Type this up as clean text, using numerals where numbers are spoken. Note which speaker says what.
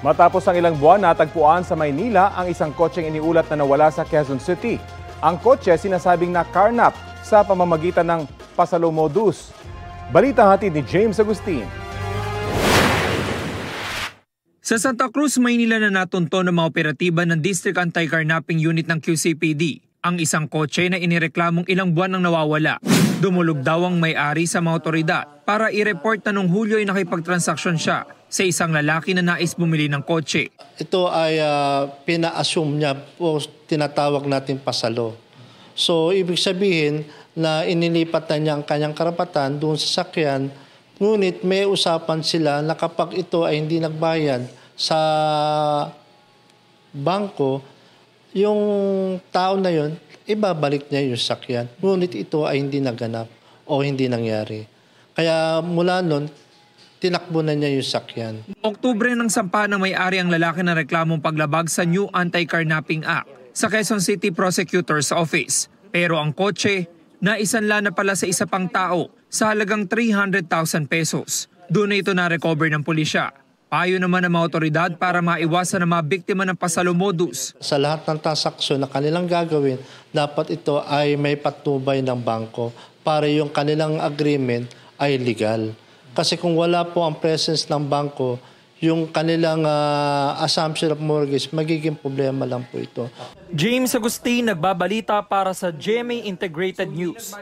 Speaker 1: Matapos ang ilang buwan, natagpuan sa Maynila ang isang kotseng iniulat na nawala sa Quezon City. Ang kotse sinasabing nakarnap sa pamamagitan ng pasalo modus. Balita hatid ni James Agustin.
Speaker 2: Sa Santa Cruz, Maynila na natunto ng mga operatiba ng District Anti-Carnapping Unit ng QCPD ang isang kotse na inireklamong ilang buwan nang nawawala. Dumulog daw ang may-ari sa mga otoridad para i-report na noong Hulyo ay nakipagtransaksyon siya sa isang lalaki na nais bumili ng kotse.
Speaker 3: Ito ay pina-assume niya o tinatawag natin pasalo. So ibig sabihin na inilipat na niya ang kanyang karapatan doon sa sakyan, ngunit may usapan sila na kapag ito ay hindi nagbayad sa bangko, yung tao na yon ibabalik niya yung sakyan. Ngunit ito ay hindi naganap o hindi nangyari. Kaya mula nun, tinakbo na niya yung sakyan.
Speaker 2: Oktubre nang sampa ng may-ari ang lalaki na reklamong paglabag sa New Anti-Carnapping Act sa Quezon City Prosecutor's Office. Pero ang kotse, naisanla na pala sa isa pang tao sa halagang 300,000 pesos. Doon na ito na-recover ng pulisya. Payo naman ng mga otoridad para maiwasan ang mga biktima ng pasalo modus.
Speaker 3: Sa lahat ng transaksyon na kanilang gagawin, dapat ito ay may patnubay ng bangko para yung kanilang agreement ay legal. Kasi kung wala po ang presence ng bangko, yung kanilang assumption of mortgage, magiging problema lang po ito.
Speaker 4: James Agustin, nagbabalita para sa GMA Integrated News.